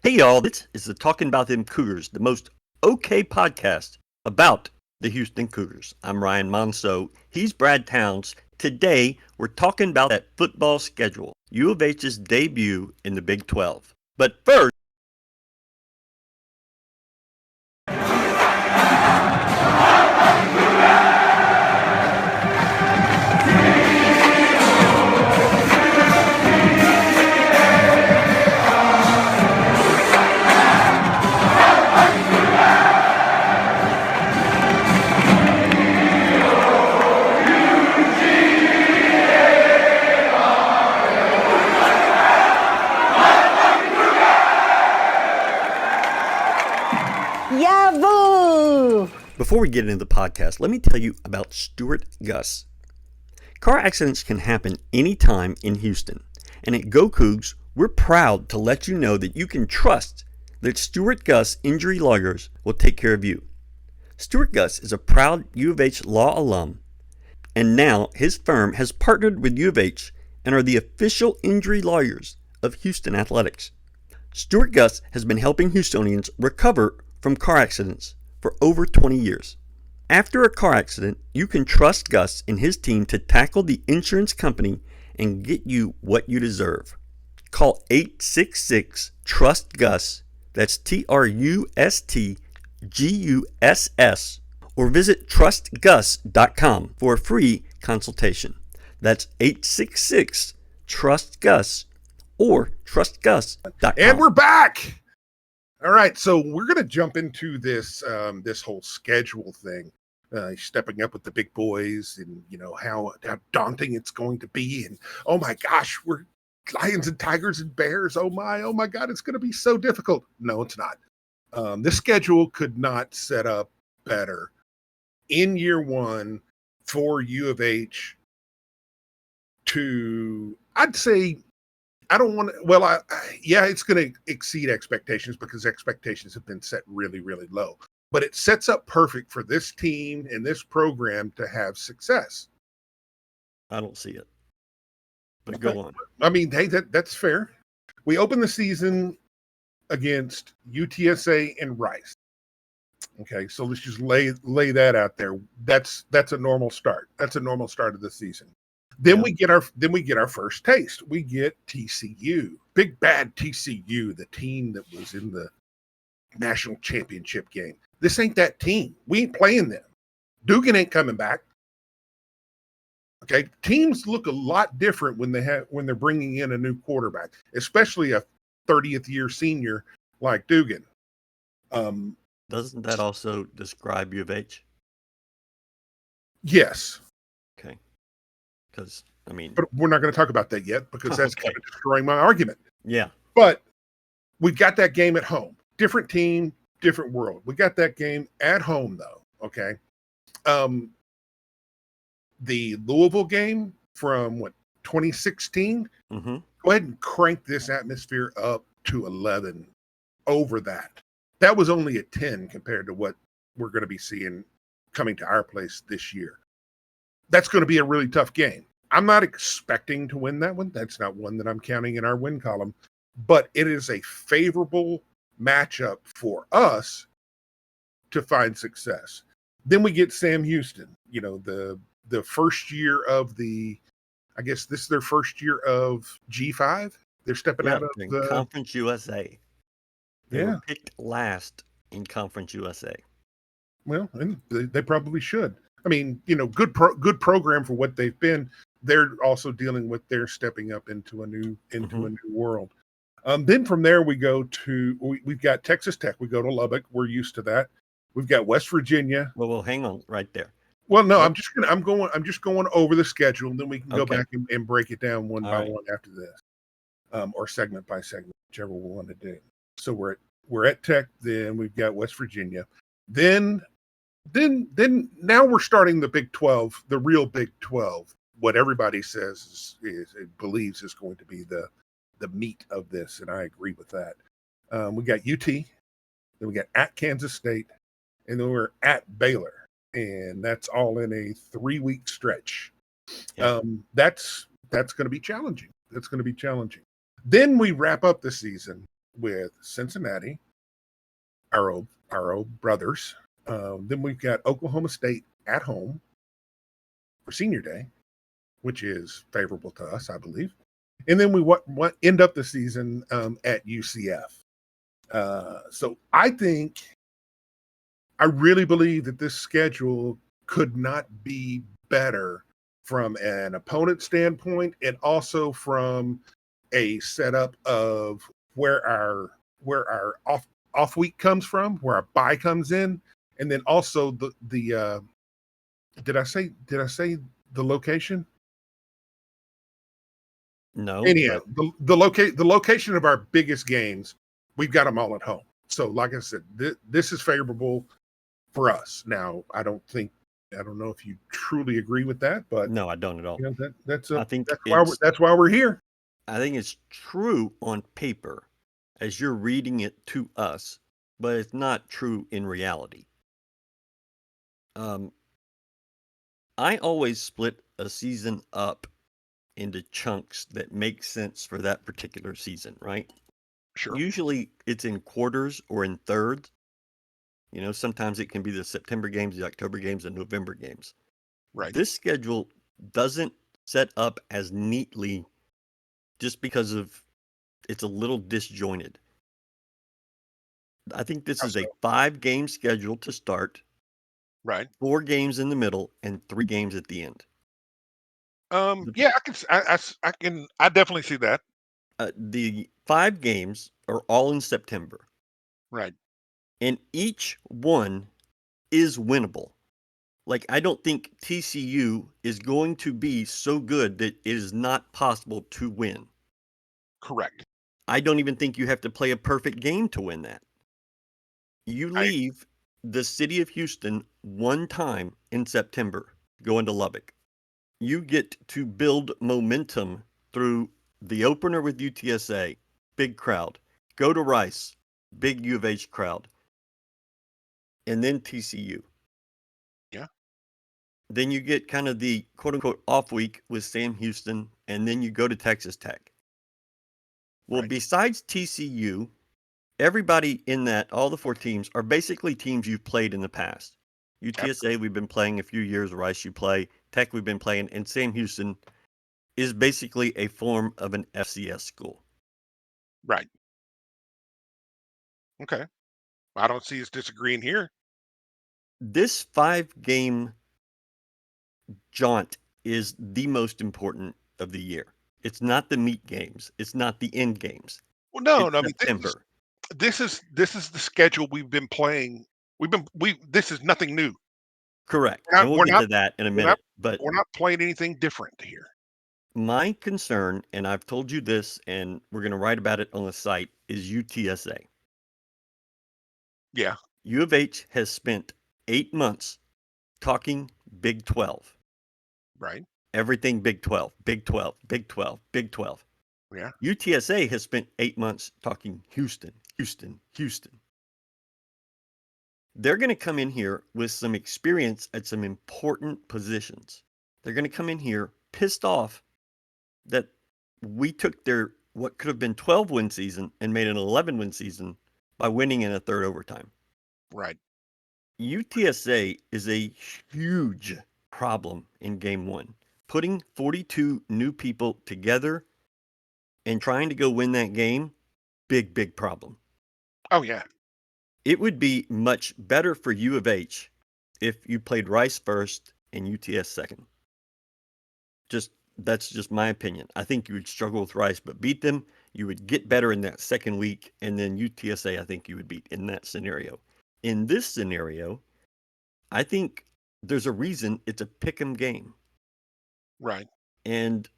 Hey y'all, this is the Talking About Them Cougars, the most okay podcast about the Houston Cougars. I'm Ryan Monso. He's Brad Towns. Today, we're talking about that football schedule, U of H's debut in the Big 12. But first, Yahoo! before we get into the podcast, let me tell you about Stuart Gus. Car accidents can happen anytime in Houston, and at GoCoogs, we're proud to let you know that you can trust that Stuart Gus Injury Lawyers will take care of you. Stuart Gus is a proud U of H law alum, and now his firm has partnered with U of H and are the official injury lawyers of Houston Athletics. Stuart Gus has been helping Houstonians recover from car accidents for over 20 years. After a car accident, you can trust Gus and his team to tackle the insurance company and get you what you deserve. Call 866-TRUST-GUS, that's TRUSTGUSS, or visit trustgus.com for a free consultation. That's 866-TRUST-GUS or trustgus.com. And we're back. All right, so we're going to jump into this this whole schedule thing, stepping up with the big boys, and how daunting it's going to be. And oh my gosh, we're lions and tigers and bears. Oh my God, it's going to be so difficult. No, it's not. This schedule could not set up better in year one for U of H to, I'd say, I don't want to, well, it's going to exceed expectations because expectations have been set really, really low. But it sets up perfect for this team and this program to have success. I don't see it. But go on. I mean, hey, that's fair. We open the season against UTSA and Rice. Okay, so let's just lay that out there. That's a normal start. That's a normal start of the season. Then we get our first taste. We get TCU, big bad TCU, the team that was in the national championship game. This ain't that team. We ain't playing them. Dugan ain't coming back. Okay, teams look a lot different when they're bringing in a new quarterback, especially a 30th year senior like Dugan. Doesn't that also describe U of H? Yes. Okay. Because, I mean... But we're not going to talk about that yet because that's kind of destroying my argument. Yeah. But we've got that game at home. Different team, different world. We got that game at home, though, okay? The Louisville game from, 2016? Mm-hmm. Go ahead and crank this atmosphere up to 11 over that. That was only a 10 compared to what we're going to be seeing coming to our place this year. That's going to be a really tough game. I'm not expecting to win that one. That's not one that I'm counting in our win column, but it is a favorable matchup for us to find success. Then we get Sam Houston, the first year of I guess this is their first year of G5. They're stepping out of the Conference USA. They were picked last in Conference USA. Well, and they probably should. I mean, good program for what they've been. They're also dealing with their stepping up into a new world. Then from there we've got Texas Tech. We go to Lubbock. We're used to that. We've got West Virginia. Well, hang on right there. Well, no, I'm just going over the schedule, and then we can go back and break it down one by one after this, or segment by segment, whichever we want to do. So we're at Tech. Then we've got West Virginia. Then now we're starting the Big 12, the real Big 12. What everybody says believes is going to be the meat of this, and I agree with that. We got UT, then we got at Kansas State, and then we're at Baylor, and that's all in a 3-week stretch. Yeah. That's going to be challenging. Then we wrap up the season with Cincinnati, our old brothers. Then we've got Oklahoma State at home for Senior Day, which is favorable to us, I believe. And then we what end up the season at UCF. So I really believe that this schedule could not be better from an opponent standpoint, and also from a setup of where our off week comes from, where our bye comes in, and then also the did I say the location? No, Anyhow, but the location of our biggest games, we've got them all at home. So, like I said, this is favorable for us. Now, I don't know if you truly agree with that, but no, I don't at all. that's I think that's why we're here. I think it's true on paper as you're reading it to us, but it's not true in reality. Um, I always split a season up into chunks that make sense for that particular season, right? Sure. Usually it's in quarters or in thirds. Sometimes it can be the September games, the October games, the November games. Right. This schedule doesn't set up as neatly just because of it's a little disjointed. I think this is a 5-game schedule to start, Right. 4 games in the middle, and 3 games at the end. Yeah, I definitely see that. The 5 games are all in September, Right. and each one is winnable. Like, I don't think TCU is going to be so good that it is not possible to win. Correct. I don't even think you have to play a perfect game to win that. You leave the city of Houston one time in September, go into Lubbock. You get to build momentum through the opener with UTSA, big crowd. Go to Rice, big U of H crowd. And then TCU. Yeah. Then you get kind of the quote unquote off week with Sam Houston, and then you go to Texas Tech. Well, Right. besides TCU, everybody in that, all the 4 teams, are basically teams you've played in the past. UTSA, we've been playing a few years. Rice, you play. Tech, we've been playing. And Sam Houston is basically a form of an FCS school. Right. Okay. I don't see us disagreeing here. This 5-game jaunt is the most important of the year. It's not the meat games. It's not the end games. Well, no, It's no. I mean, September. this is the schedule we've been playing. This is nothing new. Correct. We're And not we'll we're get not to that in a we're not minute. But we're not playing anything different here. my concern, and I've told you this, and we're going to write about it on the site, is UTSA. Yeah. U of H has spent 8 months talking Big 12. Right. Everything Big 12, Big 12, Big 12, Big 12. Yeah. UTSA has spent 8 months talking Houston, Houston, Houston. They're going to come in here with some experience at some important positions. They're going to come in here pissed off that we took their what could have been 12-win season and made an 11-win season by winning in a third overtime. Right. UTSA is a huge problem in game 1. Putting 42 new people together and trying to go win that game, big problem. Oh yeah. It would be much better for U of H if you played Rice first and UTS second. That's just my opinion. I think you would struggle with Rice, but beat them. You would get better in that second week, and then UTSA, I think you would beat in that scenario. In this scenario, I think there's a reason it's a pick'em game. Right. And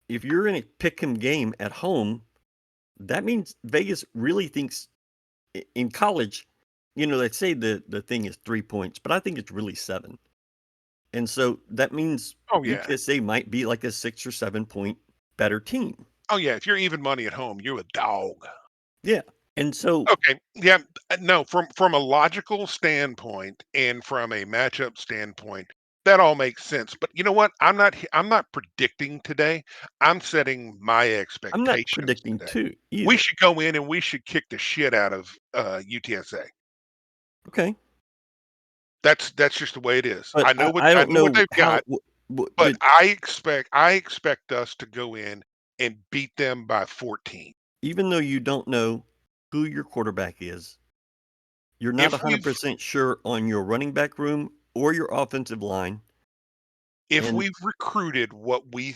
if you're in a pick'em game at home, that means Vegas really thinks in college, they say the thing is 3 points, but I think it's really 7. And so that means Oh yeah. UTSA might be like a 6 or 7 point better team. Oh yeah. If you're even money at home, you're a dog. Yeah. And so Okay. Yeah. No. From a logical standpoint and from a matchup standpoint, that all makes sense. But you know what? I'm not predicting today. I'm setting my I'm not expectations predicting today. two We either. should go in and we should kick the shit out of UTSA. Okay. That's just the way it is. But I I don't know what know they've how got, but did I expect us to go in and beat them by 14. even though you don't know who your quarterback is, you're not If we've 100% sure on your running back room or your offensive line. if And we've recruited what we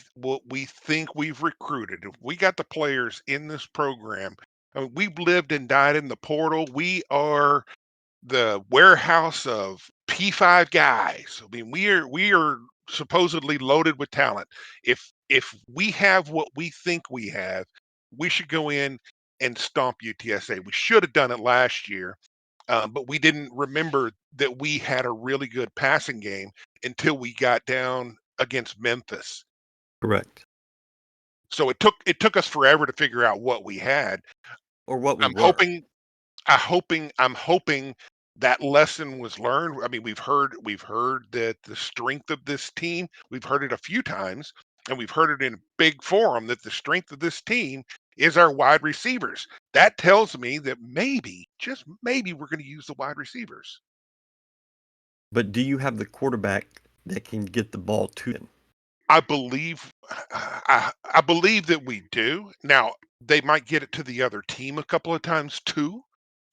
think we've recruited, if we got the players in this program, I mean, we've lived and died in the portal. We are the warehouse of P5 guys. I mean, we are supposedly loaded with talent. If we have what we think we have, we should go in and stomp UTSA. We should have done it last year, but we didn't remember that we had a really good passing game until we got down against Memphis. correct. So it took us forever to figure out what we had. Or what we I'm were. hoping I'm hoping that lesson was learned. I mean, we've heard that the strength of this team, we've heard it a few times, and we've heard it in a big forum that the strength of this team is our wide receivers. That tells me that maybe, just maybe, we're going to use the wide receivers. But do you have the quarterback that can get the ball to them? I believe I believe that we do. Now, they might get it to the other team a couple of times too.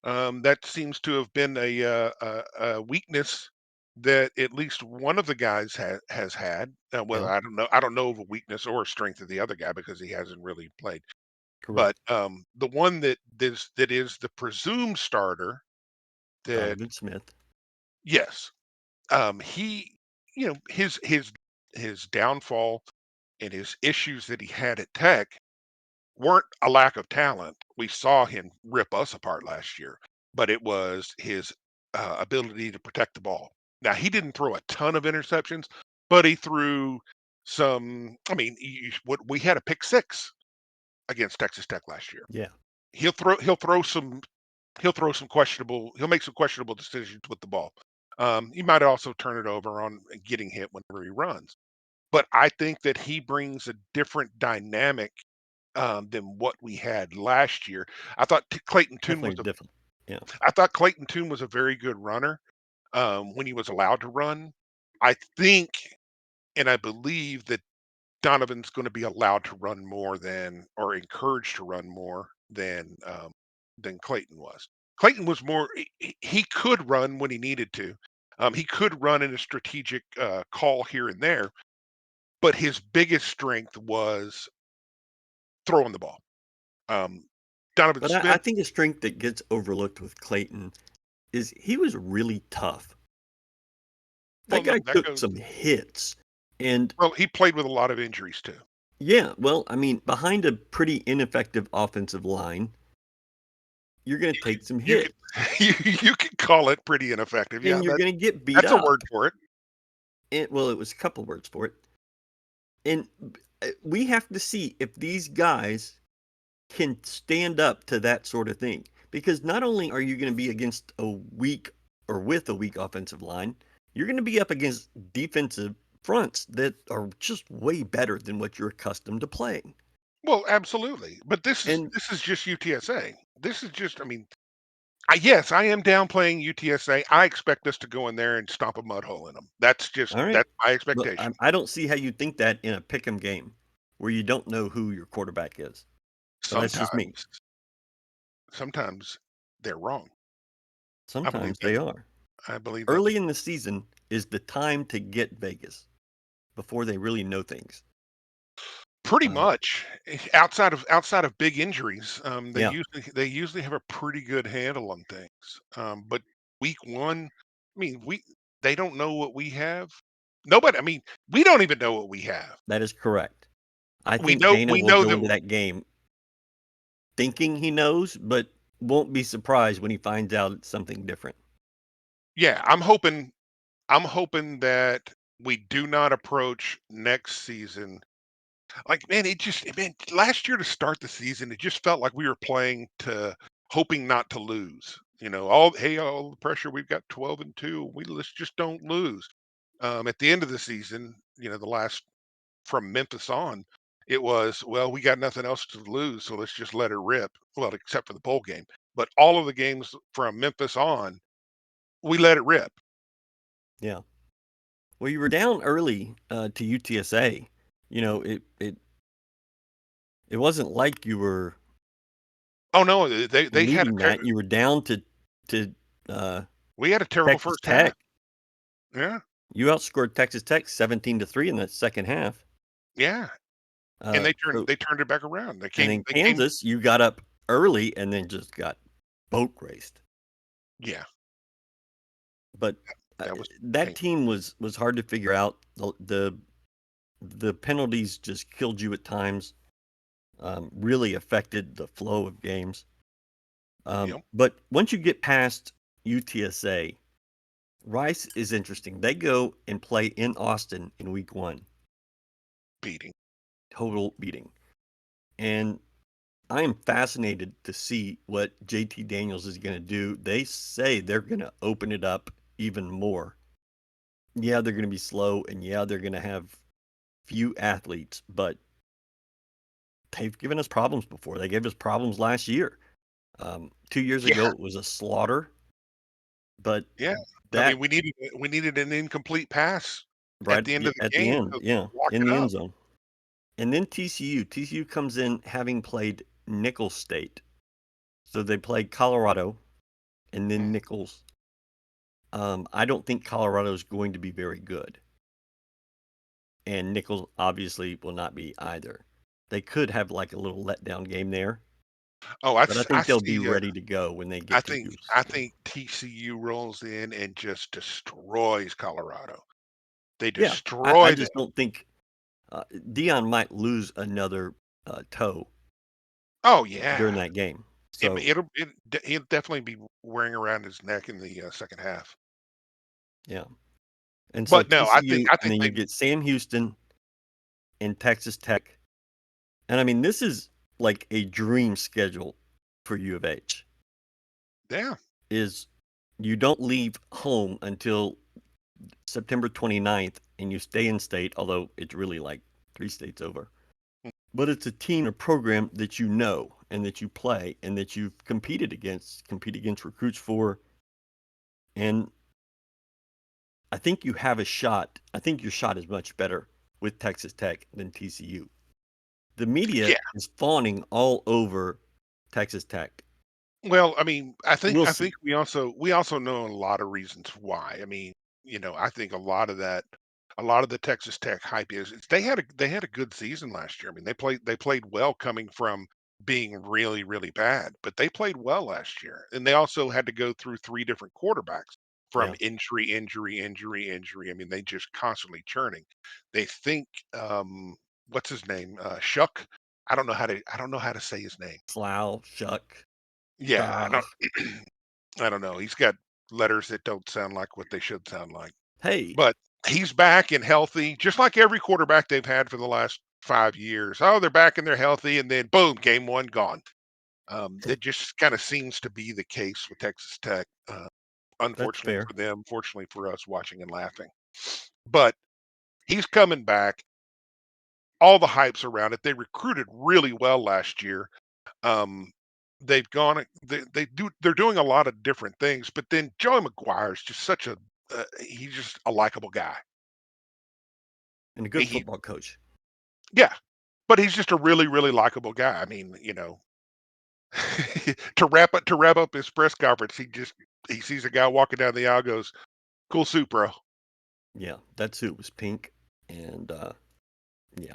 That seems to have been a weakness that at least one of the guys has had. Well, Yeah, I don't know of a weakness or a strength of the other guy because he hasn't really played. But correct. the one that is the presumed starter, that Donovan Smith. yes, he, his downfall and his issues that he had at Tech weren't a lack of talent. We saw him rip us apart last year, but it was his ability to protect the ball. Now, he didn't throw a ton of interceptions, but he threw some. I mean, what we had a pick six against Texas Tech last year. Yeah. He'll throw some questionable. He'll make some questionable decisions with the ball. He might also turn it over on getting hit whenever he runs. But I think that he brings a different dynamic than what we had last year. I thought Clayton Tune was Definitely a different. Yeah. I thought Clayton Tune was a very good runner when he was allowed to run. I think and I believe that Donovan's going to be allowed to run more than, or encouraged to run more than Clayton was. Clayton was more. He could run when he needed to. He could run in a strategic call here and there, but his biggest strength was throwing the ball. Um, Donovan But I Smith. think a strength that gets overlooked with Clayton is he was really tough. Well, That no, guy that took goes. some hits. And Well, he played with a lot of injuries too. yeah, well, I mean, behind a pretty ineffective offensive line, you're going to take some You could hits you could call it pretty ineffective. Yeah, and you're going to get beat that's a up. word for it. Well, it was a couple words for it. And we have to see if these guys can stand up to that sort of thing. Because not only are you going to be against a weak or with a weak offensive line, you're going to be up against defensive fronts that are just way better than what you're accustomed to playing. Well, absolutely. But this is And this is just UTSA. This is just. I mean, yes, I am downplaying UTSA. I expect us to go in there and stomp a mud hole in them. all right, That's my but expectation. I don't see how you think that in a pick 'em game where you don't know who your quarterback is. But that's just me. Sometimes, sometimes they're wrong. I believe Sometimes that. they are. I believe that to Early in the season is the time to get Vegas before they really know things. pretty Uh, much outside of big injuries. They yeah, usually have a pretty good handle on things. But week one, I mean, we they don't know what we have. Nobody. I mean, we don't even know what we have. that is correct. I We think know Dana we will know go that. into that game thinking he knows, but won't be surprised when he finds out it's something different. Yeah, I'm hoping that we do not approach next season like, man. Man, last year to start the season, it just felt like we were playing to hoping not to lose. All the pressure, we've got 12-2. Let's just don't lose. At the end of the season, the last from Memphis on, it was, well, we got nothing else to lose, so let's just let it rip. Well, except for the bowl game, but all of the games from Memphis on, we let it rip. Yeah. Well, you were down early to UTSA. It wasn't like you were Oh no, they had leading that. You were down to we had a terrible Texas first half. Tech. Yeah, You outscored Texas Tech 17-3 in that second half. yeah, and So they turned it back around. and then Kansas, you got up early and then just got boat raced. Yeah, But that was that painful. team was hard to figure out. The penalties just killed you at times. Really affected the flow of games. Yep, But once you get past UTSA, Rice is interesting. They go and play in Austin in week 1. beating. Total beating. And I am fascinated to see what JT Daniels is going to do. They say they're going to open it up even more. Yeah, they're going to be slow, and yeah, they're going to have few athletes, but they've given us problems before. They gave us problems last year. 2 years Yeah, ago, it was a slaughter, but yeah. I mean, that we needed an incomplete pass at right the end of the at the game end, to yeah, lock in it the up. end zone. And then TCU comes in having played Nicholls State. So they played Colorado and then Mm. Nicholls. I don't think Colorado is going to be very good. And Nicholls obviously will not be either. They could have like a little letdown game there, Oh, but I I think they'll be see. ready to go when they I get to think Houston. TCU rolls in and just destroys Colorado. They Yeah, I destroy them. just don't think Dion might lose another toe Oh during yeah, that game. So he'll definitely be wearing around his neck in the second half. yeah, and so But no, TCU, I and think then you they get Sam Houston and Texas Tech. And I mean, this is like a dream schedule for U of H. yeah. Is you don't leave home until September 29th and you stay in state, although it's really like 3 states over. But it's a team or program that you know and that you play and that you've compete against recruits for. And I think you have a shot. I think your shot is much better with Texas Tech than TCU. The media Yeah. is fawning all over Texas Tech. Well, I mean, We'll I think see. we also know a lot of reasons why. I mean, I think a lot of the Texas Tech hype is they had a good season last year. I mean, they played well coming from being really really bad, but they played well last year. And they also had to go through three different quarterbacks from Yeah, injury. I mean, they just constantly churning. They think what's his name? Shuck. I don't know how to say his name. Slough, Shuck, Yeah, Shaw. I don't know. He's got letters that don't sound like what they should sound like. Hey, But he's back and healthy, just like every quarterback they've had for the last 5 years. Oh, they're back and they're healthy, and then boom, game 1 gone. That just kinda seems to be the case with Texas Tech, that's unfortunately fair. for them, fortunately for us watching and laughing. But he's coming back. All the hype's around it. They recruited really well last year. Um, they're doing a lot of different things, but then Joey McGuire's just such a he's just a likable guy. And a good He football coach. Yeah, but he's just a really really likable guy. I mean, to wrap up his press conference, he sees a guy walking down the aisle, goes, "Cool suit, bro." Yeah, that suit was pink. And yeah.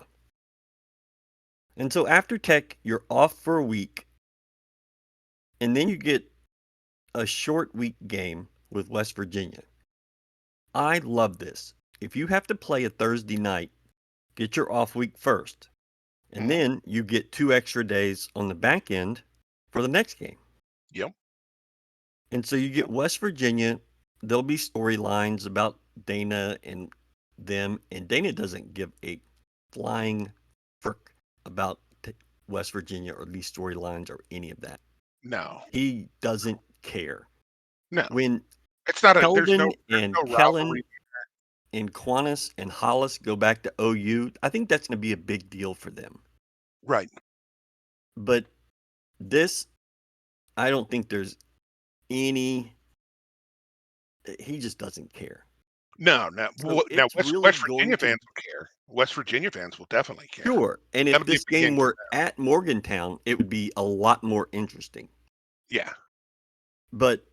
And so after Tech, you're off for a week. And then you get a short week game with West Virginia. I love this. If you have to play a Thursday night, get your off week first. And Mhm. then you get 2 extra days on the back end for the next game. Yep. And so you get Yep. West Virginia. There'll be storylines about Dana and them, and Dana doesn't give a flying frick about West Virginia or these storylines or any of that. No. He doesn't care. No. When It's not a Keldon there's and no rivalry. Kellen and Qantas and Hollis go back to OU, I think that's going to be a big deal for them. Right. But this, I don't think there's any. He just doesn't care. No. So Now it's really West going Virginia to fans will care. West Virginia fans will definitely care. sure. And if That'll be a this big game game for were them. at Morgantown, it would be a lot more interesting. Yeah. But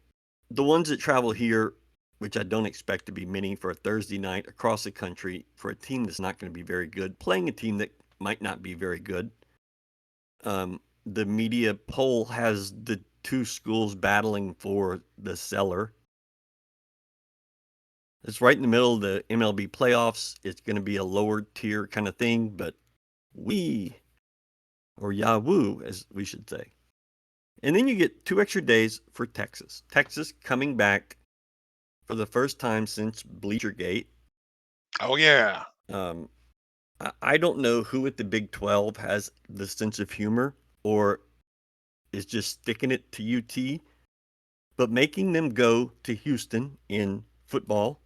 the ones that travel here, which I don't expect to be many for a Thursday night across the country for a team that's not going to be very good, playing a team that might not be very good. The media poll has the two schools battling for the cellar. It's right in the middle of the MLB playoffs. It's going to be a lower tier kind of thing, but or Yahoo, as we should say. And then you get 2 extra days for Texas. Texas coming back for the first time since Bleachergate. Oh yeah. I don't know who at the Big 12 has the sense of humor or is just sticking it to UT, but making them go to Houston in football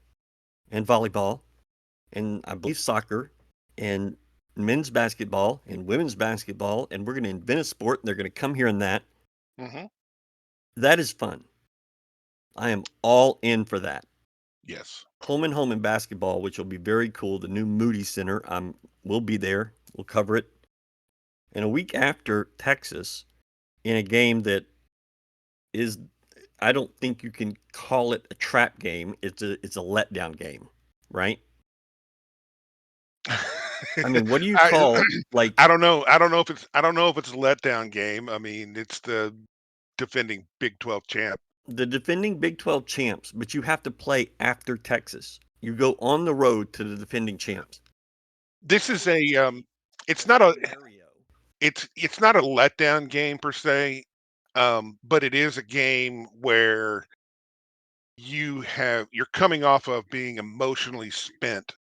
and volleyball and I believe soccer and men's basketball and women's basketball, and we're going to invent a sport and they're going to come here in that. Mm-hmm. That is fun. I am all in for that. Yes. Home and home in basketball, which will be very cool. The new Moody Center. We'll be there. We'll cover it. And a week after Texas, in a game that is, I don't think you can call it a trap game. It's a letdown game, right? I mean, what do you I call like I don't know. I don't know if it's a letdown game. I mean, it's the defending Big 12 champ. the defending Big 12 champs, but you have to play after Texas. You go on the road to the defending champs. This is a it's What not a scenario? it's not a letdown game per se, but it is a game where you're coming off of being emotionally spent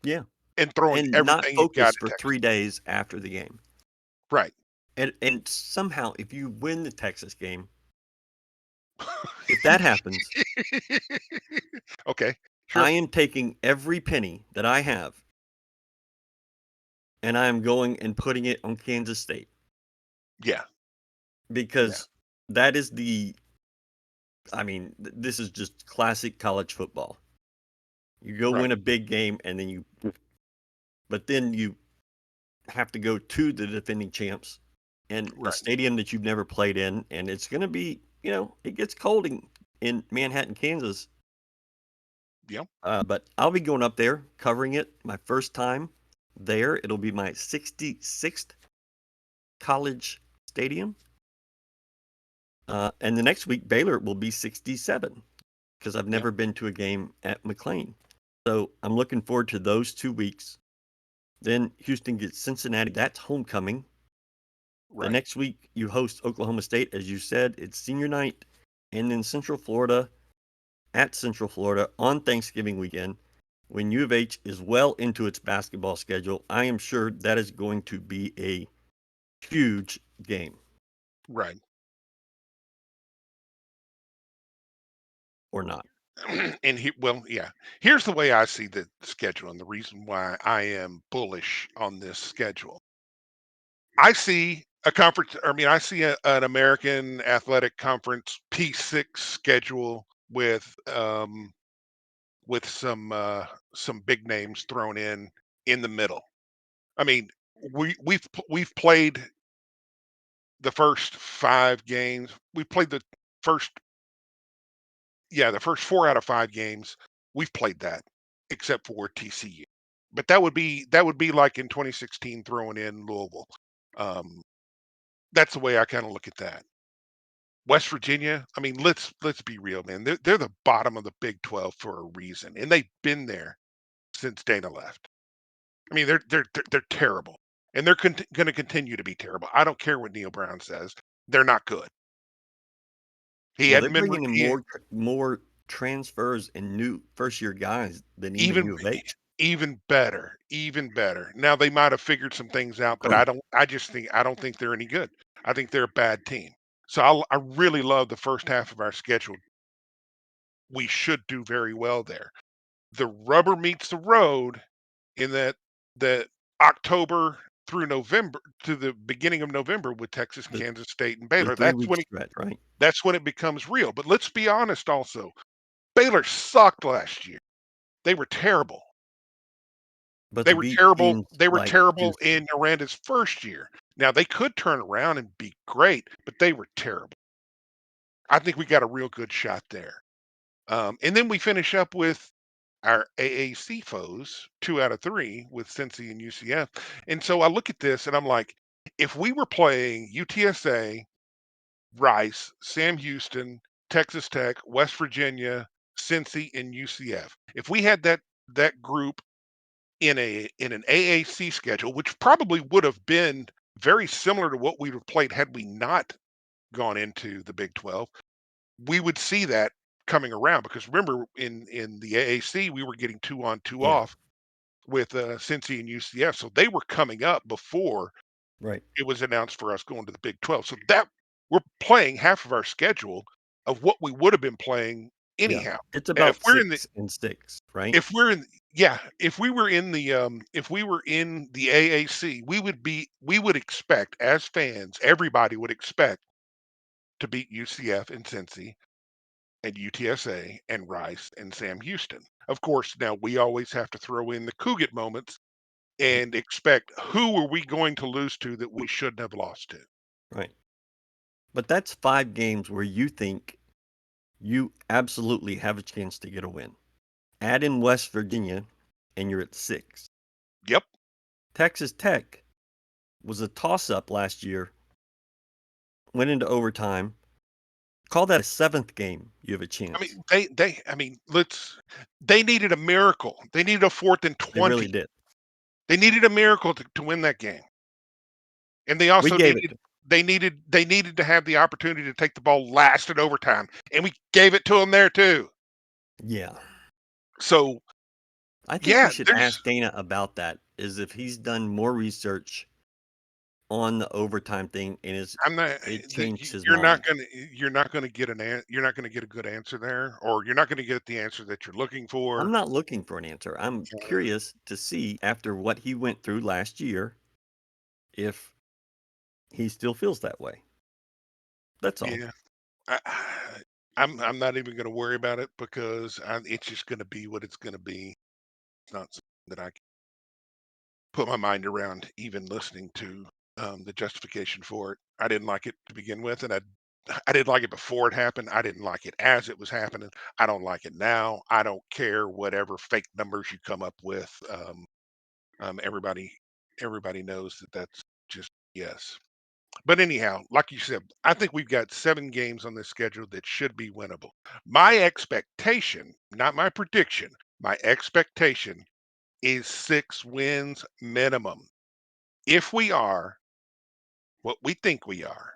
Yeah. and throwing And not everything you've got focused at for Texas. 3 days after the game. Right. And somehow, if you win the Texas game, if that happens, Okay. I Sure. am taking every penny that I have and I am going and putting it on Kansas State Yeah. Yeah. because that is I mean, this is just classic college football. You go Right. win a big game and but then you have to go to the defending champs and the Right. stadium that you've never played in. And it's going to be, it gets cold in Manhattan, Kansas. Yeah. But I'll be going up there covering it my first time there. It'll be my 66th college stadium. And the next week, Baylor will be 67 because I've Yeah. never been to a game at McLean. So I'm looking forward to those 2 weeks. Then Houston gets Cincinnati. That's homecoming. The Right. next week, you host Oklahoma State. As you said, it's senior night. And then Central Florida at Central Florida on Thanksgiving weekend. When U of H is well into its basketball schedule, I am sure that is going to be a huge game. Right. Or not. And well, yeah. Here's the way I see the schedule and the reason why I am bullish on this schedule. I see a conference, I mean, I see an American Athletic Conference P6 schedule with some big names thrown in the middle. I mean, we've played the first 5 games. We played first the first 4 out of 5 games. We've played that except for TCU. But that would be like in 2016 throwing in Louisville. Um, that's the way I kind of look at that. West Virginia, I mean, let's be real, man. They're the bottom of the Big 12 for a reason, and they've been there since Dana left. I mean, they're terrible, and they're going to continue to be terrible. I don't care what Neil Brown says; they're not good. He Well, they're hadn't been bringing in more transfers and new first year guys than even even U of H. even better. Now they might have figured some things out, but I don't think they're any good. I think they're a bad team. So I really love the first half of our schedule. We should do very well there. the rubber meets the road in that October through November to the beginning of November with Texas, The Kansas State, and the Baylor. 3 week stretch, right? That's when it becomes real. But let's be honest also. Baylor sucked last year. They were terrible. But They to were beat terrible. teams They were like terrible Houston, in Miranda's first year. Now they could turn around and be great, but they were terrible. I think we got a real good shot there. And then we finish up with our AAC foes, 2 out of 3 with Cincy and UCF. And so I look at this and I'm like, if we were playing UTSA, Rice, Sam Houston, Texas Tech, West Virginia, Cincy, and UCF, if we had that group in an AAC schedule, which probably would have been very similar to what we'd have played had we not gone into the Big 12, we would see that coming around because remember in the AAC we were getting 2 on 2 yeah, off with Cincy and UCF, so they were coming up before right. it was announced for us going to the Big 12. So that we're playing half of our schedule of what we would have been playing Yeah. anyhow. It's Now, if about we're in the 6 and 6, right? if we're in yeah, if we were in the AAC, we would expect as fans, everybody would expect to beat UCF and Cincy and UTSA and Rice and Sam Houston. Of course, now we always have to throw in the Cougat moments Right, and expect who are we going to lose to that we shouldn't have lost to. right. But that's 5 games where you think you absolutely have a chance to get a win. Add in West Virginia, and you're at 6. Yep. Texas Tech was a toss-up last year, went into overtime. Call that a 7th game, you have a chance. They needed a miracle. They needed a 4th and They really 20. did. They needed a miracle to win that game. And they We also gave it to needed to have the opportunity to take the ball last in overtime, and we gave it to them there too. Yeah. So, I think we yeah, should there's ask Dana about that, is if he's done more research on the overtime thing and I'm not it the changed his you're not mind. gonna you're not gonna get a good answer there, or you're not gonna get the answer that you're looking I'm for. not looking for an answer. I'm curious to see after what he went through last year if he still feels that way. That's all. Yeah. I I'm not even gonna worry about it because it's just gonna be what it's gonna be. It's not something that I can put my mind around even listening to, the justification for it. I didn't like it to begin with, and I didn't like it before it happened. I didn't like it as it was happening. I don't like it now. I don't care whatever fake numbers you come up with. Everybody everybody knows that that's just yes. But anyhow, like you said, I think we've got 7 games on this schedule that should be winnable. My expectation, not my prediction, my expectation is 6 wins minimum. If we are what we think we are,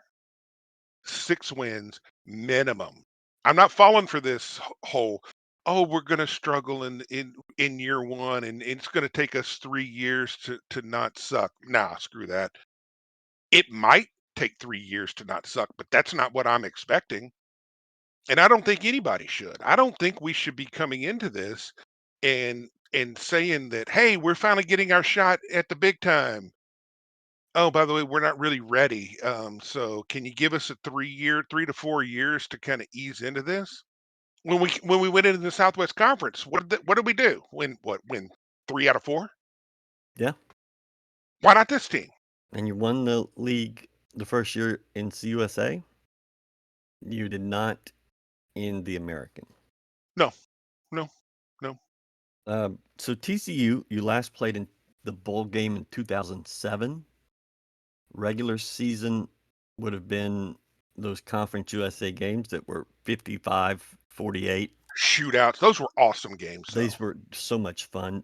6 wins minimum. I'm not falling for this whole, "Oh, we're gonna struggle in year 1, and it's gonna take us 3 years to not suck." Nah, screw that. It might take 3 years to not suck, but that's not what I'm expecting, and I don't think anybody should. I don't think we should be coming into this and saying that, "Hey, we're finally getting our shot at the big time. Oh, by the way, we're not really ready. So can you give us a 3 to 4 years to kind of ease into this?" When we went into the Southwest Conference, what did we do? Win 3 out of 4? Yeah. Why not this team? And you won the league the first year in CUSA. You did not in the American. No, no, no. So TCU, you last played in the bowl game in 2007. Regular season would have been those Conference USA games that were 55-48. Shootouts. Those were awesome games, though. These were so much fun.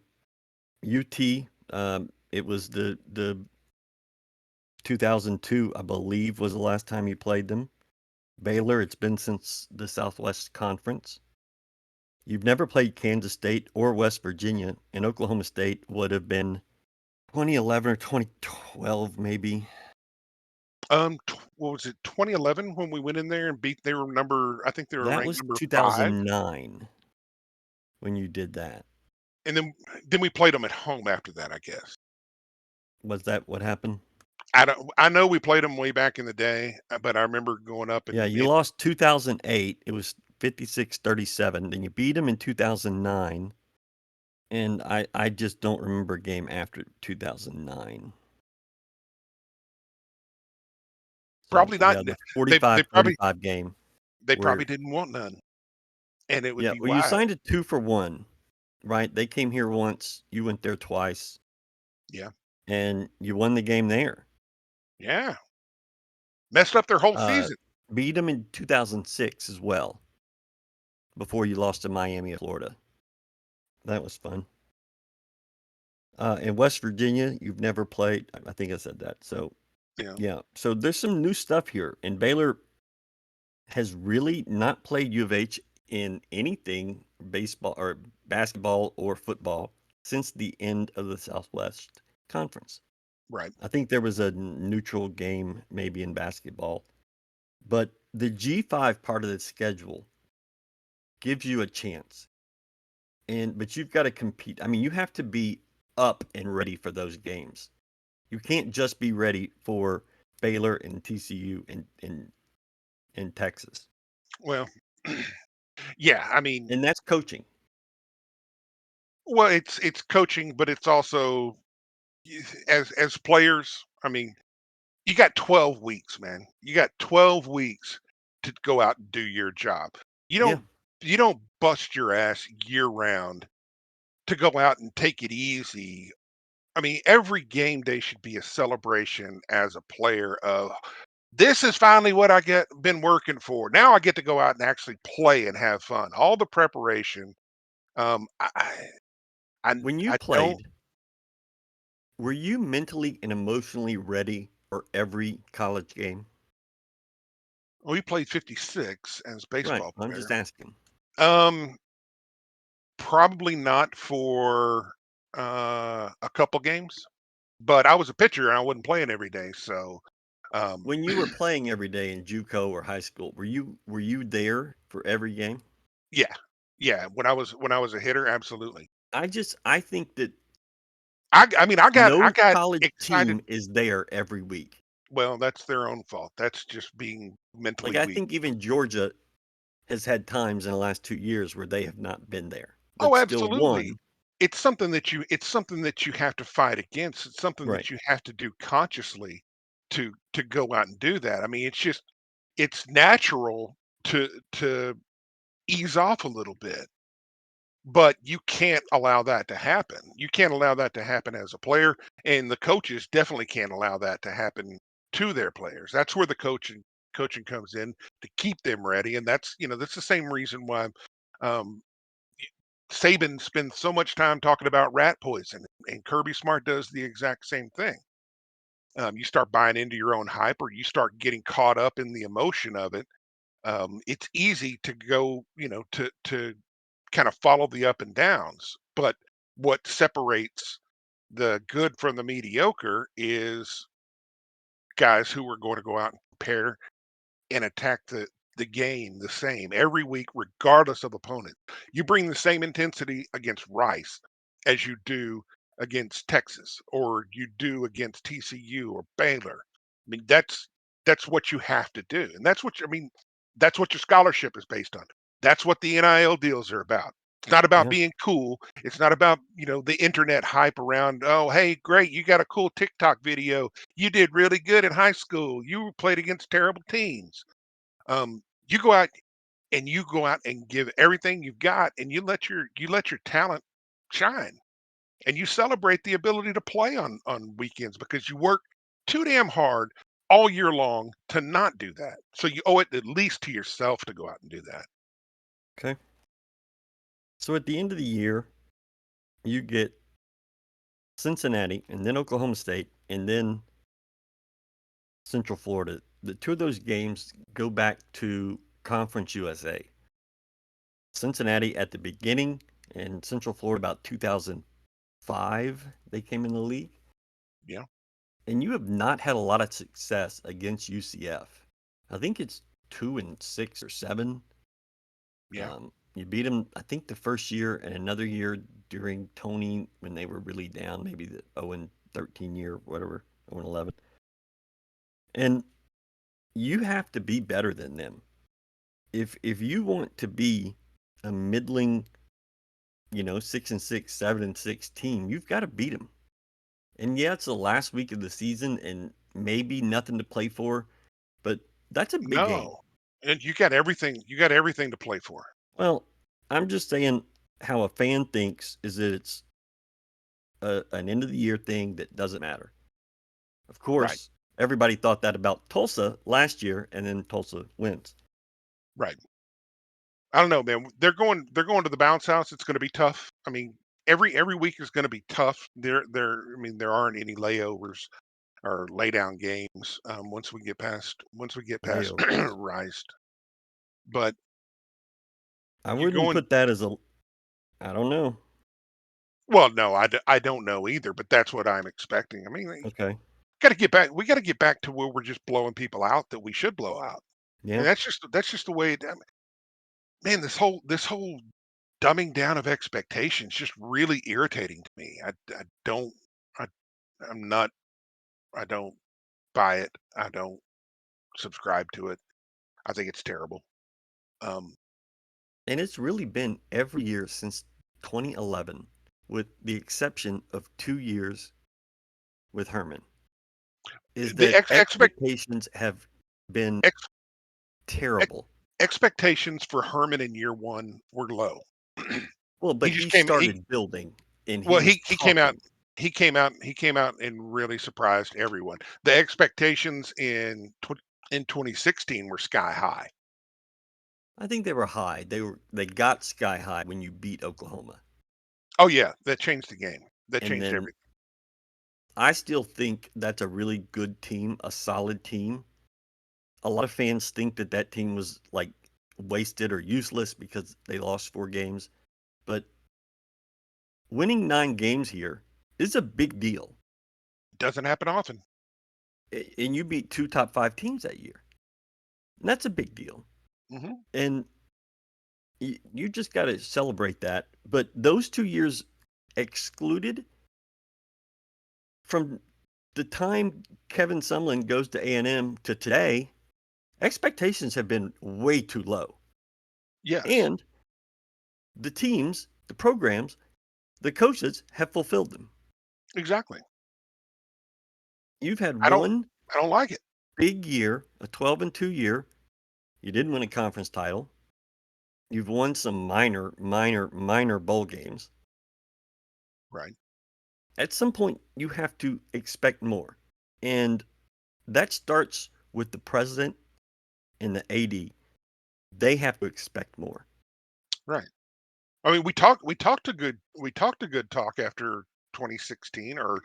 UT, it was the 2002, I believe, was the last time you played them. Baylor, it's been since the Southwest Conference. You've never played Kansas State or West Virginia, and Oklahoma State would have been 2011 or 2012, maybe. What was it? 2011 when we went in there and beat. They were number. I think they were That ranked was number 5. 2009 when you did that. and then we played them at home after that, I guess. Was that what happened? I know we played them way back in the day, but I remember going up Yeah, and you lost 2008. It was 56-37. Then you beat them in 2009. And I just don't remember a game after 2009. So, probably not. yeah, the They probably 45-35 game they where, probably didn't want none, and it would yeah, be well, you wild. signed a 2-for-1, right? They came here once, you went there twice, Yeah, and you won the game there. yeah, messed up their whole Uh, season. beat them in 2006 as well, before you lost to Miami, Florida. That was fun. In West Virginia, you've never played. I think I said that. So, Yeah, yeah. So there's some new stuff here. And Baylor has really not played U of H in anything baseball or basketball or football since the end of the Southwest Conference. right. I think there was a neutral game maybe in basketball, but the G5 part of the schedule gives you a chance. But you've got to compete. I mean, you have to be up and ready for those games. You can't just be ready for Baylor and TCU and Texas. Well, yeah. I mean, And that's coaching. well, it's coaching, but it's also as players. I mean, you got 12 weeks, man. You got 12 weeks to go out and do your job. You Yeah. don't bust your ass year round to go out and take it easy. I mean, every game day should be a celebration as a player of this is finally what I get been working for. Now I get to go out and actually play and have fun. All the preparation. Um, I, I, When you I don't. played, were you mentally and emotionally ready for every college game? We played 56 as a Right. baseball I'm just player. asking. Um, Probably not for a couple games, but I was a pitcher and I wasn't playing every day. So, um, When you were playing every day in JUCO or high school, were you there for every game? yeah, yeah. When I was a hitter, absolutely. I think that I mean, I no got college excited. team is there every week. Well, that's their own fault. That's just being Like mentally I weak. think even Georgia has had times in the last 2 years where they have not been there, Oh, but still absolutely. won. It's something that you have to fight against. It's something Right. that you have to do consciously to go out and do that. I mean, it's natural to ease off a little bit, but you can't allow that to happen. You can't allow that to happen as a player, and the coaches definitely can't allow that to happen to their players. That's where the coaching comes in to keep them ready, and that's the same reason why um, Saban spends so much time talking about rat poison, and Kirby Smart does the exact same thing. You start buying into your own hype, or you start getting caught up in the emotion of it. It's easy to go, to kind of follow the up and downs. But what separates the good from the mediocre is guys who are going to go out and prepare and attack the game the same every week, regardless of opponent. You bring the same intensity against Rice as you do against Texas, or you do against TCU or Baylor. I mean, that's what you have to do, and that's what your scholarship is based on. That's what the NIL deals are about. It's not about Yeah. being cool. It's not about the internet hype around. Oh, hey, great, you got a cool TikTok video. You did really good in high school. You played against terrible teams. You go out and give everything you've got, and you let your talent shine, and you celebrate the ability to play on weekends because you work too damn hard all year long to not do that. So you owe it at least to yourself to go out and do that. Okay. So at the end of the year, you get Cincinnati and then Oklahoma State and then Central Florida. The two of those games go back to Conference USA. Cincinnati at the beginning and Central Florida about 2005 they came in the league. Yeah, And you have not had a lot of success against UCF. I think it's 2-6 or 7. yeah, You beat them, I think, the first year, and another year during Tony when they were really down, maybe the 0-13 year, whatever, 0-11. And you have to be better than them. If you want to be a middling, 6-6, 7-6 team, you've got to beat them. And yeah, it's the last week of the season and maybe nothing to play for, but that's a big game. No, and you got everything. You got everything to play for. Well, I'm just saying how a fan thinks is that it's an end of the year thing that doesn't matter. Of Right. course, everybody thought that about Tulsa last year, and then Tulsa wins. Right. I don't know, man. They're going to the bounce house. It's going to be tough. I mean, every week is going to be tough. I mean, there aren't any layovers or lay down games once we get past Layovers. Rice. But I you're wouldn't going put that as a. I don't know. well, no, I don't know either, but that's what I'm expecting. I mean, Okay. got to get back. We got to get back to where we're just blowing people out that we should blow out. Yeah. And that's just the way. Man, this whole dumbing down of expectations just really irritating to me. I don't. I I'm not. I don't buy it. I don't subscribe to it. I think it's terrible. Um, And it's really been every year since 2011, with the exception of 2 years with Herman, is the that expectations have been ex, ex, terrible. expectations for Herman in year one were low. Well, he but just he came. He started building and he well, was he came out. talking. He came out and really surprised everyone. The expectations in 2016 were sky high. I think they were high. They got sky high when you beat Oklahoma. Oh yeah, that changed the game. That And changed then everything. I still think that's a really good team, a solid team. A lot of fans think that that team was like wasted or useless because they lost 4 games, but winning 9 games here is a big deal. Doesn't happen often. And you beat 2 top 5 teams that year. And that's a big deal. Hmm. And you just got to celebrate that. But those 2 years excluded from the time Kevin Sumlin goes to A&M to today, expectations have been way too low. Yes, And the teams, the programs, the coaches have fulfilled them. exactly. You've had I don't. one I don't like it. big year, a 12-2 year. You didn't win a conference title. You've won some minor bowl games. Right. At some point, you have to expect more. And that starts with the president and the AD. They have to expect more. Right. I mean, we talked a good talk after 2016, or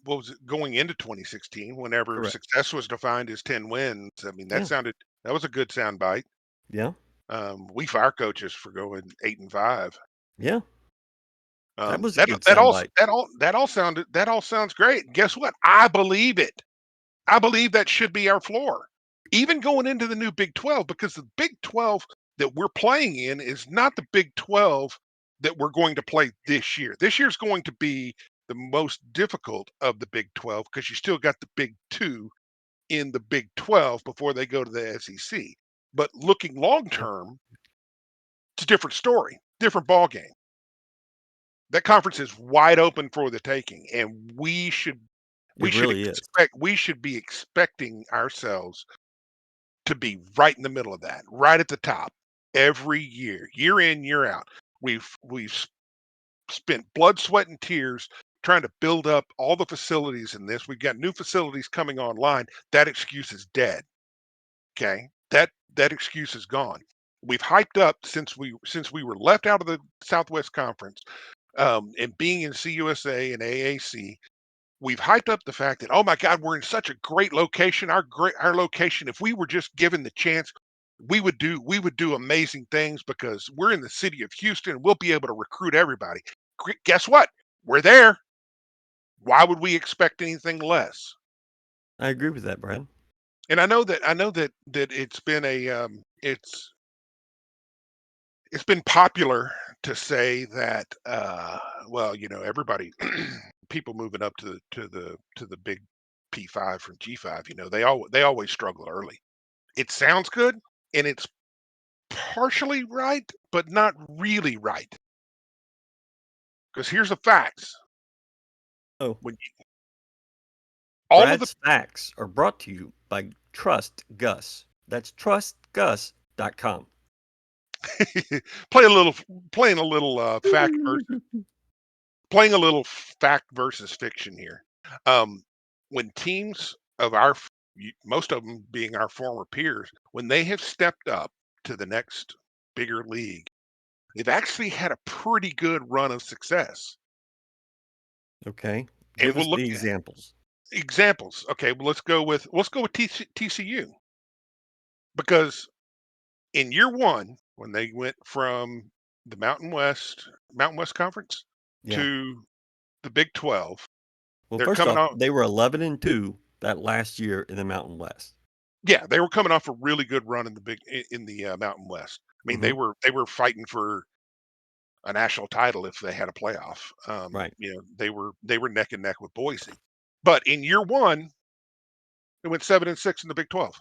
what was it, going into 2016, whenever Correct. success was defined as 10 wins. I mean, Yeah. that was a good sound bite. Yeah. We fire coaches for going 8-5. Yeah. That was a That good that all soundbite. that all sounds great. Guess what? I believe it. I believe that should be our floor, even going into the new Big 12, because the Big 12 that we're playing in is not the Big 12 that we're going to play this year. This year's going to be the most difficult of the Big 12 because you still got the Big Two in the Big 12 before they go to the SEC. But looking long Yeah. term, it's a different story, different ball game. That conference is wide open for the taking, and It really is. we should be expecting ourselves to be right in the middle of that, right at the top every year, year in, year out. We've spent blood, sweat, and tears trying to build up all the facilities in this. We've got new facilities coming online. That excuse is dead. Okay. That excuse is gone. We've hyped up since we were left out of the Southwest Conference, and being in CUSA and AAC. We've hyped up the fact that, oh my God, we're in such a great location. Our location, if we were just given the chance, we would do amazing things because we're in the city of Houston. We'll be able to recruit everybody. Guess what? We're there. Why would we expect anything less? I agree with that, Brad. And I know that it's been a it's been popular to say that, well, everybody, people moving up to the big P5 from G5, they always struggle early. It sounds good, and it's partially right, but not really right. Because here's the facts. Oh, When all of the Brad's facts are brought to you by Trust Gus. That's trustgus.com. play a little playing a little fact versus playing a little fact versus fiction here. Um, when teams of most of them being our former peers, when they have stepped up to the next bigger league, they've actually had a pretty good run of success. Okay. And Give we'll us look the at examples. examples. Okay, well let's go with TCU, because in year one, when they went from the Mountain West Conference Yeah. to the Big 12, Well, they're first coming off, off. they were 11-2 that last year in the Mountain West. Yeah, they were coming off a really good run in the Mountain West. I mean, Hmm. they were fighting for a national title if they had a playoff. Right. They were neck and neck with Boise. But in year one, they went 7-6 in the Big 12.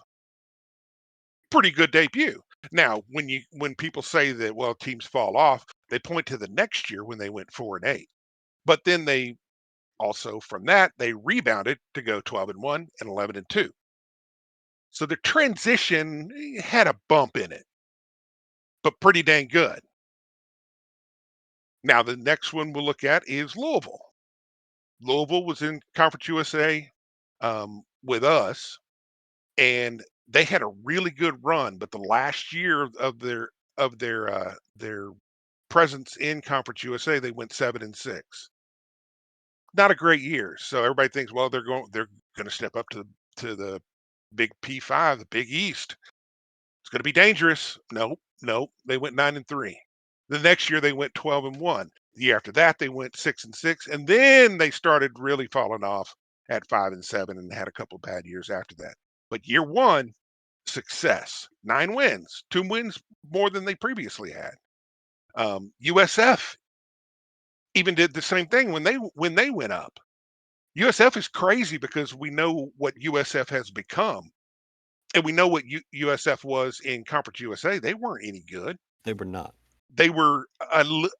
Pretty good debut. Now, when people say that, well, teams fall off, they point to the next year when they went 4-8. But then they also, from that, they rebounded to go 12-1 and 11-2. So the transition had a bump in it, but pretty dang good. Now, the next one we'll look at is Louisville. Louisville was in Conference USA with us, and they had a really good run. But the last year of their presence in Conference USA, they went 7-6. Not a great year. So everybody thinks, well, they're going to step up to the Big P5, the Big East. It's going to be dangerous. No, no, they went 9-3. The next year they went 12-1. The year after that they went 6-6, and then they started really falling off at 5-7 and had a couple bad years after that. But year one, success, 9 wins, 2 wins more than they previously had. USF even did the same thing when they went up. USF is crazy because we know what USF has become, and we know what USF was in Conference USA. They weren't any good. They were not. They were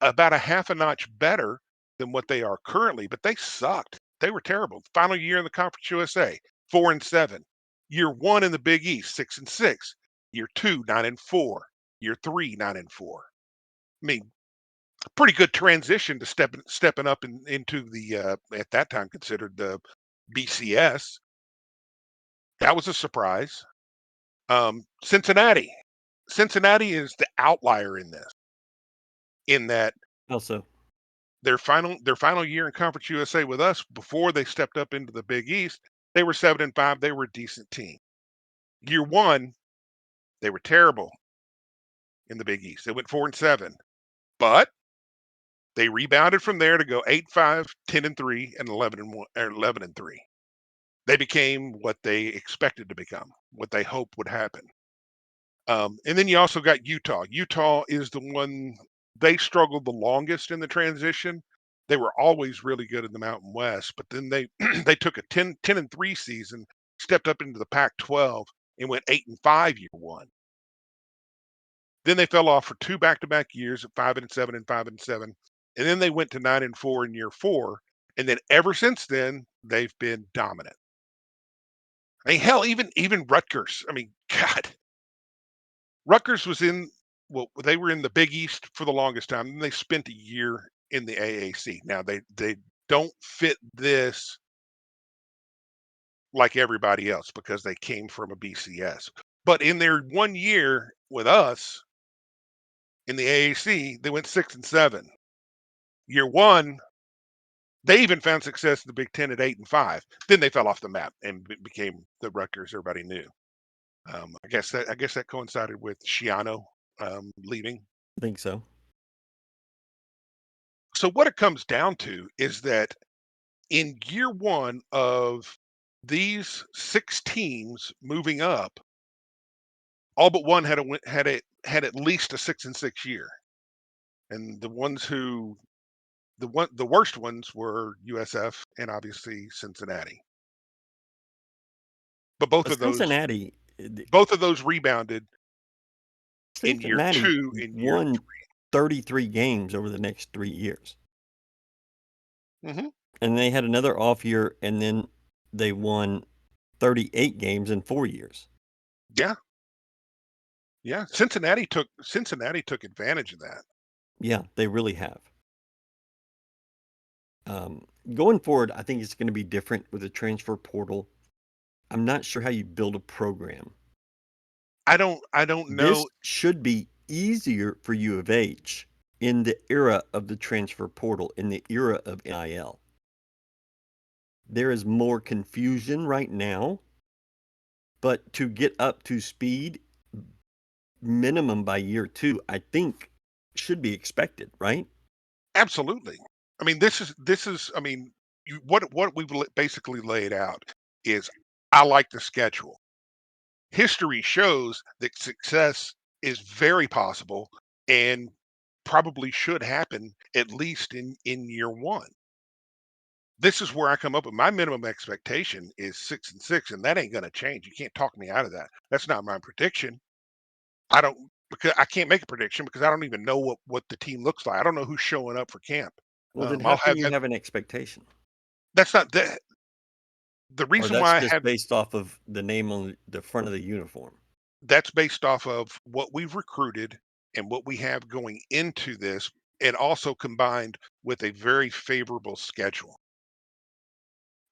about a half a notch better than what they are currently, but they sucked. They were terrible. Final year in the Conference USA, 4-7. Year one in the Big East, 6-6. Year two, 9-4. Year three, 9-4. I mean, pretty good transition to stepping up into the at that time considered the BCS. That was a surprise. Cincinnati. Cincinnati is the outlier in this, in that Also, their final year in Conference USA with us before they stepped up into the Big East, they were 7-5. They were a decent team. Year one, they were terrible in the Big East. They went 4-7, but they rebounded from there to go 8-5, 10-3, and 11-1 or 11-3. They became what they expected to become, what they hoped would happen. And then you also got Utah. Utah is the one, they struggled the longest in the transition. They were always really good in the Mountain West, but then they they took a 10-3 season, stepped up into the Pac-12, and went 8-5 year one. Then they fell off for two back-to-back years at 5-7 and 5-7, and then they went to 9-4 in year four. And then ever since then, they've been dominant. I mean, hell, even Rutgers. I mean, God, Rutgers was in, well, they were in the Big East for the longest time, and they spent a year in the AAC. Now they don't fit this like everybody else because they came from a BCS. But in their 1 year with us in the AAC, they went 6-7. Year one, they even found success in the Big Ten at 8-5. Then they fell off the map and became the Rutgers everybody knew. I guess that coincided with Shiano leaving. I think so. So what it comes down to is that in year one of these 6 teams moving up, all but one had at least a 6-6 year. And the worst ones were USF and obviously Cincinnati. But Cincinnati, both of those rebounded in year Cincinnati 2 and year won 3. 33 games over the next 3 years. Mm-hmm. And they had another off year, and then they won 38 games in 4 years. Yeah. Yeah. Cincinnati took advantage of that. Yeah, they really have. Going forward, I think it's going to be different with the transfer portal. I'm not sure how you build a program. I don't This know. should be easier for U of H in the era of the transfer portal, in the era of NIL. There is more confusion right now, but to get up to speed, minimum by year 2, I think should be expected, right? Absolutely. I mean, this is. I mean, what we've basically laid out is, I like the schedule. History shows that success is very possible and probably should happen at least in year 1. This is where I come up with my minimum expectation is 6-6, and that ain't going to change. You can't talk me out of that. That's not my prediction. I don't because I can't make a prediction because I don't even know what the team looks like. I don't know who's showing up for camp. Well, then how I'll can have you that. have an expectation? That's not the Or reason that's why I just have. based off of the name on the front of the uniform? That's based off of what we've recruited and what we have going into this, and also combined with a very favorable schedule.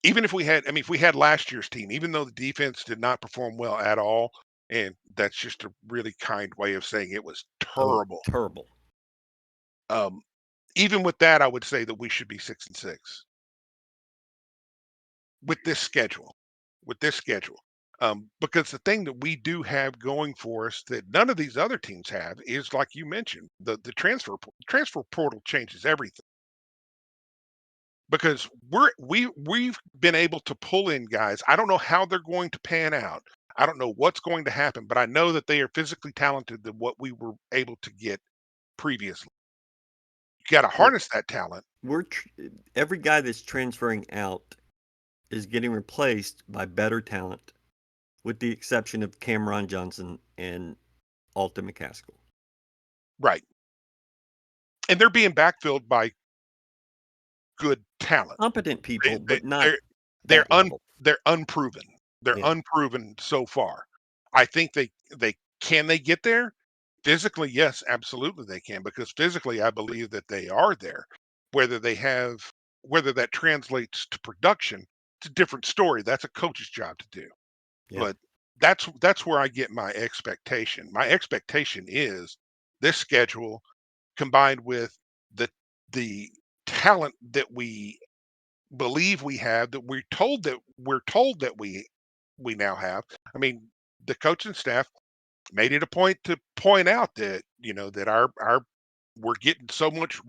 Even if we had, I mean, if we had last year's team, even though the defense did not perform well at all, and that's just a really kind way of saying it was Oh, terrible. terrible. Um, Even with that, I would say that we should be 6-6 with this schedule. With this schedule, because the thing that we do have going for us that none of these other teams have is, like you mentioned, the transfer portal changes everything. Because we've been able to pull in guys. I don't know how they're going to pan out. I don't know what's going to happen, but I know that they are physically talented than what we were able to get previously. You got to Well, harness that talent. every guy that's transferring out is getting replaced by better talent, with the exception of Cameron Johnson and Alton McCaskill. Right. And they're being backfilled by good talent. Competent They people, they but not they're that level. they're unproven. They're Yeah. unproven so far. I think they get there? Physically, yes, absolutely they can, because physically I believe that they are there. Whether they have whether that translates to production, it's a different story. That's a coach's job to do. Yeah. But that's where I get my expectation. My expectation is this schedule combined with the the talent that we believe we have, that we're told that we now have. I mean, the coaching staff made it a point to point out that, that our we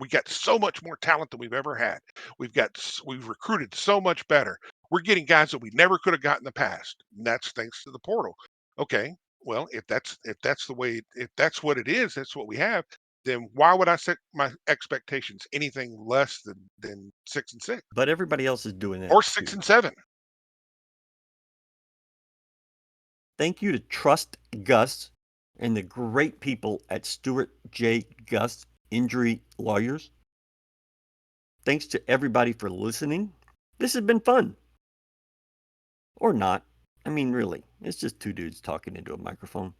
got so much more talent than we've ever had. We've recruited so much better. We're getting guys that we never could have got in the past. And that's thanks to the portal. Okay. Well, if that's what it is, that's what we have, then why would I set my expectations anything less than 6-6 But everybody else is doing that or six too. and seven? Thank you to Trust Gus and the great people at Stuart J. Gus Injury Lawyers. Thanks to everybody for listening. This has been fun. Or not. I mean, really, it's just two dudes talking into a microphone.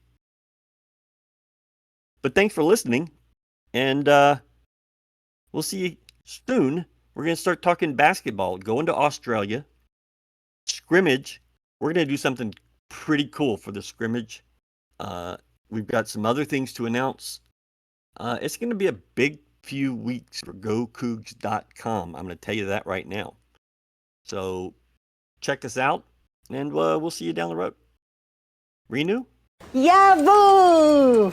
But thanks for listening, and we'll see you soon. We're going to start talking basketball, going to Australia, scrimmage. We're going to do something pretty cool for the scrimmage. We've got some other things to announce. It's going to be a big few weeks for GoCoogs.com. I'm going to tell you that right now. So check us out, and we'll see you down the road. Renew? Yahoo!